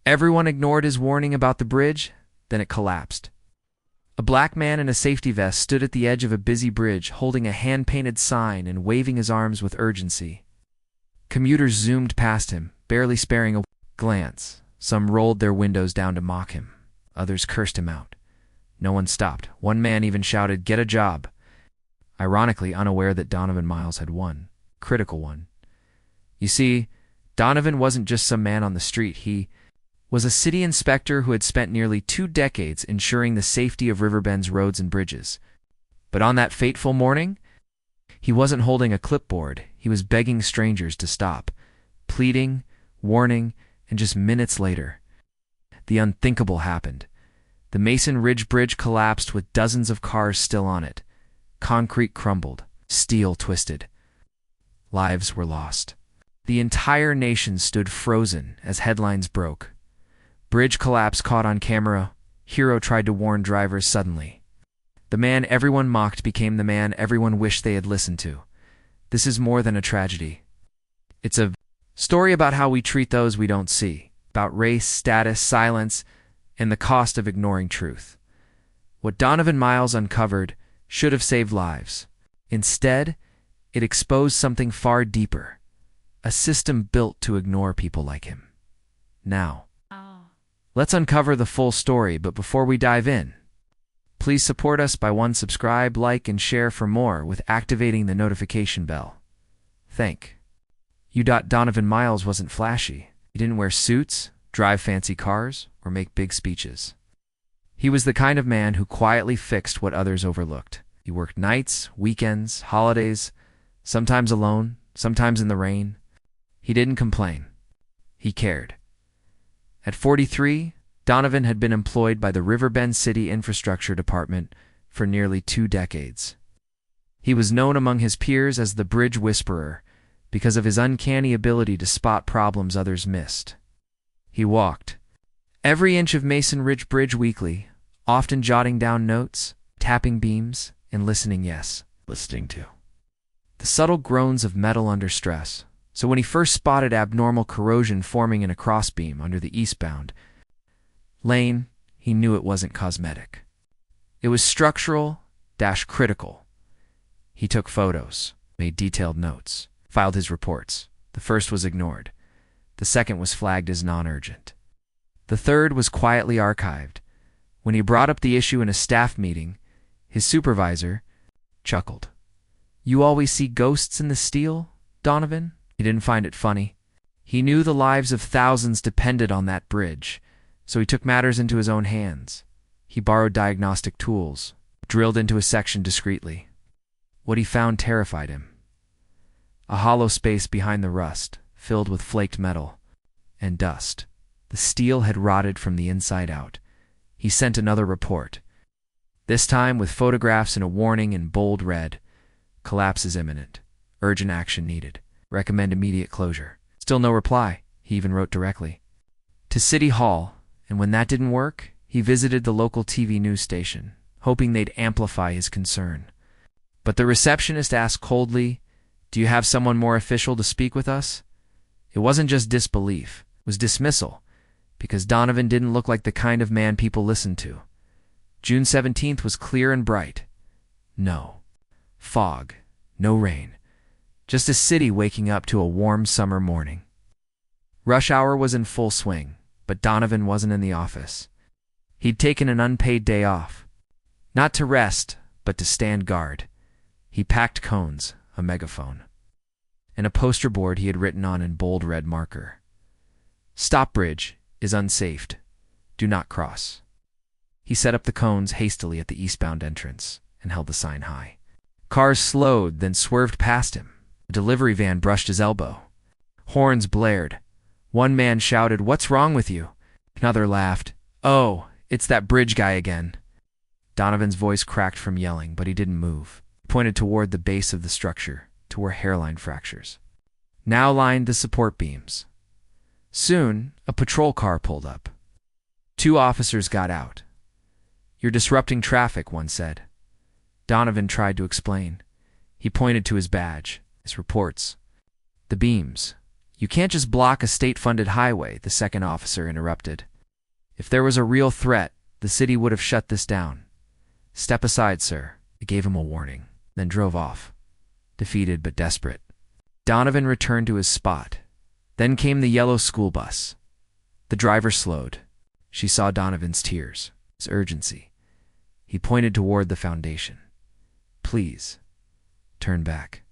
Everyone ignored his warning about the bridge, then it collapsed. A black man in a safety vest stood at the edge of a busy bridge, holding a hand-painted sign and waving his arms with urgency. Commuters zoomed past him, barely sparing a glance. Some rolled their windows down to mock him. Others cursed him out. No one stopped. One man even shouted, "Get a job!" Ironically unaware that Donovan Miles had won. Critical one. You see, Donovan wasn't just some man on the street. He was a city inspector who had spent nearly 2 decades ensuring the safety of Riverbend's roads and bridges. But on that fateful morning, he wasn't holding a clipboard. He was begging strangers to stop, pleading, warning, and just minutes later, the unthinkable happened. The Mason Ridge Bridge collapsed with dozens of cars still on it. Concrete crumbled, steel twisted. Lives were lost. The entire nation stood frozen as headlines broke. Bridge collapse caught on camera. Hero tried to warn drivers suddenly. The man everyone mocked became the man everyone wished they had listened to. This is more than a tragedy. It's a story about how we treat those we don't see, about race, status, silence, and the cost of ignoring truth. What Donovan Miles uncovered should have saved lives. Instead, it exposed something far deeper, a system built to ignore people like him. Now, let's uncover the full story, but before we dive in, please support us by subscribe, like, and share for more with activating the notification bell. Thank you. Donovan Miles wasn't flashy. He didn't wear suits, drive fancy cars, or make big speeches. He was the kind of man who quietly fixed what others overlooked. He worked nights, weekends, holidays, sometimes alone, sometimes in the rain. He didn't complain. He cared. At 43, Donovan had been employed by the Riverbend City Infrastructure Department for nearly 2 decades. He was known among his peers as the Bridge Whisperer because of his uncanny ability to spot problems others missed. He walked every inch of Mason Ridge Bridge weekly, often jotting down notes, tapping beams, and listening to the subtle groans of metal under stress. So when he first spotted abnormal corrosion forming in a crossbeam under the eastbound lane, he knew it wasn't cosmetic. It was structural-critical. He took photos, made detailed notes, filed his reports. The first was ignored. The second was flagged as non-urgent. The third was quietly archived. When he brought up the issue in a staff meeting, his supervisor chuckled. "You always see ghosts in the steel, Donovan?" He didn't find it funny. He knew the lives of thousands depended on that bridge, so he took matters into his own hands. He borrowed diagnostic tools, drilled into a section discreetly. What he found terrified him. A hollow space behind the rust, filled with flaked metal and dust. The steel had rotted from the inside out. He sent another report, this time with photographs and a warning in bold red. Collapse is imminent. Urgent action needed. Recommend immediate closure. Still no reply. He even wrote directly to City Hall, and when that didn't work, he visited the local TV news station, hoping they'd amplify his concern. But the receptionist asked coldly, "Do you have someone more official to speak with us?" It wasn't just disbelief, it was dismissal, because Donovan didn't look like the kind of man people listened to. June 17th was clear and bright. No fog, no rain. Just a city waking up to a warm summer morning. Rush hour was in full swing, but Donovan wasn't in the office. He'd taken an unpaid day off. Not to rest, but to stand guard. He packed cones, a megaphone, and a poster board he had written on in bold red marker. "Stop bridge is unsafe. Do not cross." He set up the cones hastily at the eastbound entrance and held the sign high. Cars slowed, then swerved past him. A delivery van brushed his elbow. Horns blared. One man shouted, "What's wrong with you?" Another laughed. "Oh, it's that bridge guy again." Donovan's voice cracked from yelling, but he didn't move. He pointed toward the base of the structure, to where hairline fractures now lined the support beams. Soon, a patrol car pulled up. 2 officers got out. "You're disrupting traffic," one said. Donovan tried to explain. He pointed to his badge, his reports. "The beams. You can't just block a state-funded highway, the second officer interrupted. If there was a real threat, the city would have shut this down. Step aside, sir. I gave him a warning, then drove off, defeated but desperate. Donovan returned to his spot. Then came the yellow school bus. The driver slowed. She saw Donovan's tears, his urgency. He pointed toward the foundation. Please, turn back.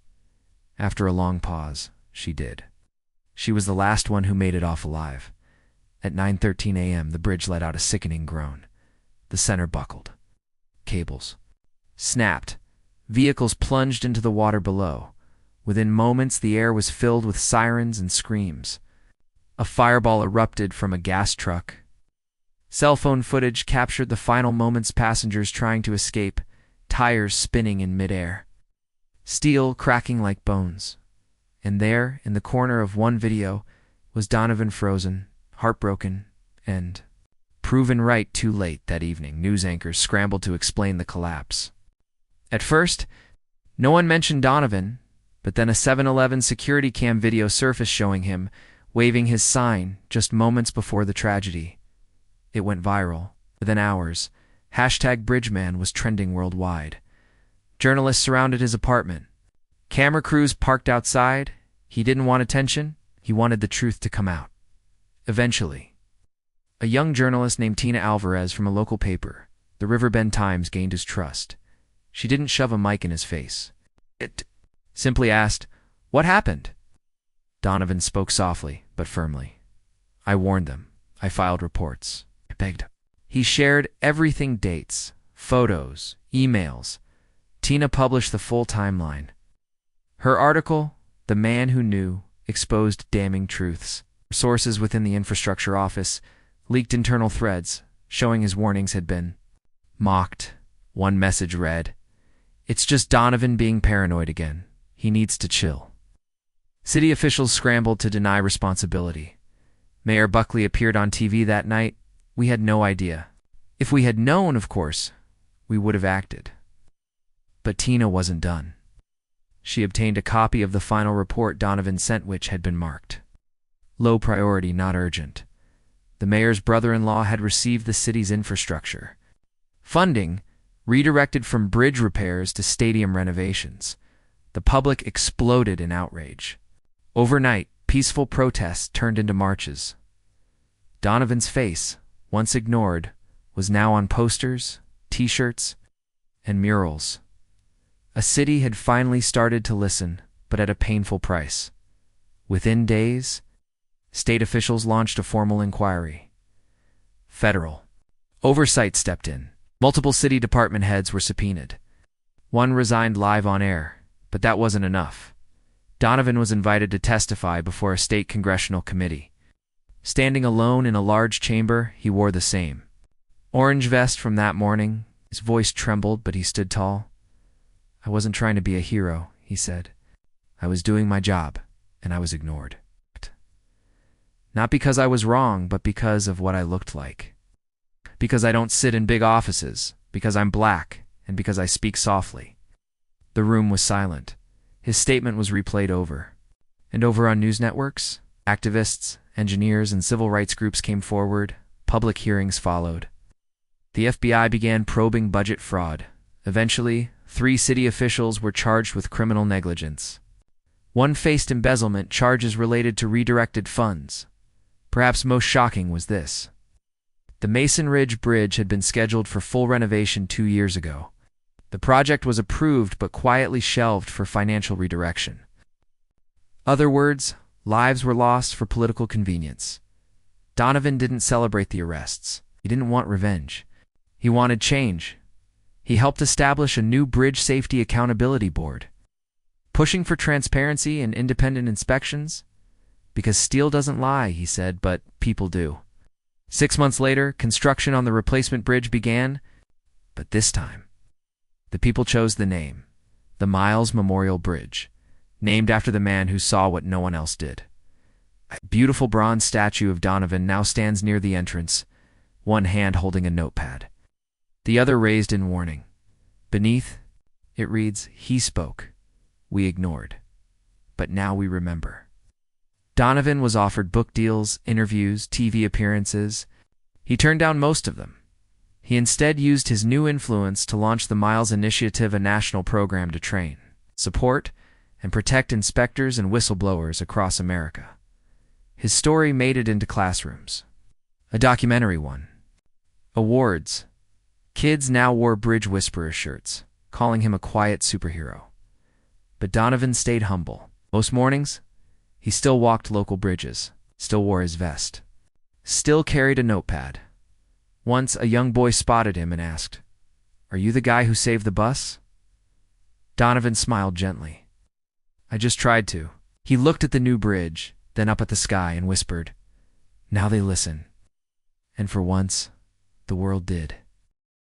After a long pause, she did. She was the last one who made it off alive. At 9:13 a.m., the bridge let out a sickening groan. The center buckled. Cables snapped. Vehicles plunged into the water below. Within moments, the air was filled with sirens and screams. A fireball erupted from a gas truck. Cell phone footage captured the final moments, passengers trying to escape, tires spinning in midair, steel cracking like bones. And there, in the corner of one video, was Donovan frozen, heartbroken, and proven right too late. That evening, news anchors scrambled to explain the collapse. At first, no one mentioned Donovan, but then a 7-Eleven security cam video surfaced showing him waving his sign just moments before the tragedy. It went viral. Within hours, #Bridgeman was trending worldwide. Journalists surrounded his apartment. Camera crews parked outside. He didn't want attention. He wanted the truth to come out. Eventually, a young journalist named Tina Alvarez from a local paper, the Riverbend Times, gained his trust. She didn't shove a mic in his face. It simply asked, "What happened?" Donovan spoke softly, but firmly. "I warned them. I filed reports. I begged." He shared everything: dates, photos, emails. Tina published the full timeline. Her article, "The Man Who Knew," exposed damning truths. Sources within the infrastructure office leaked internal threads showing his warnings had been mocked. One message read, "It's just Donovan being paranoid again. He needs to chill." City officials scrambled to deny responsibility. Mayor Buckley appeared on TV that night. "We had no idea. If we had known, of course, we would have acted." But Tina wasn't done. She obtained a copy of the final report Donovan sent, which had been marked low priority, not urgent. The mayor's brother-in-law had received the city's infrastructure funding redirected from bridge repairs to stadium renovations. The public exploded in outrage. Overnight, peaceful protests turned into marches. Donovan's face, once ignored, was now on posters, T-shirts, and murals. A city had finally started to listen, but at a painful price. Within days, state officials launched a formal inquiry. Federal oversight stepped in. Multiple city department heads were subpoenaed. One resigned live on air, but that wasn't enough. Donovan was invited to testify before a state congressional committee. Standing alone in a large chamber, he wore the same orange vest from that morning. His voice trembled, but he stood tall. "I wasn't trying to be a hero," he said. "I was doing my job, and I was ignored. Not because I was wrong, but because of what I looked like. Because I don't sit in big offices, because I'm black, and because I speak softly." The room was silent. His statement was replayed over and over on news networks. Activists, engineers, and civil rights groups came forward. Public hearings followed. The FBI began probing budget fraud. Eventually, 3 city officials were charged with criminal negligence. One faced embezzlement charges related to redirected funds. Perhaps most shocking was this: the Mason Ridge Bridge had been scheduled for full renovation 2 years ago. The project was approved but quietly shelved for financial redirection. Other words, lives were lost for political convenience. Donovan didn't celebrate the arrests. He didn't want revenge. He wanted change. He helped establish a new Bridge Safety Accountability Board, pushing for transparency and independent inspections. Because steel doesn't lie, he said, but people do. 6 months later, construction on the replacement bridge began, but this time, the people chose the name, the Miles Memorial Bridge, named after the man who saw what no one else did. A beautiful bronze statue of Donovan now stands near the entrance, one hand holding a notepad, the other raised in warning. Beneath, it reads, "He spoke. We ignored. But now we remember." Donovan was offered book deals, interviews, TV appearances. He turned down most of them. He instead used his new influence to launch the Miles Initiative, a national program to train, support, and protect inspectors and whistleblowers across America. His story made it into classrooms. A documentary won awards. Kids now wore Bridge Whisperer shirts, calling him a quiet superhero. But Donovan stayed humble. Most mornings, he still walked local bridges, still wore his vest, still carried a notepad. Once a young boy spotted him and asked, "Are you the guy who saved the bus?" Donovan smiled gently. "I just tried to." He looked at the new bridge, then up at the sky and whispered, "Now they listen." And for once, the world did.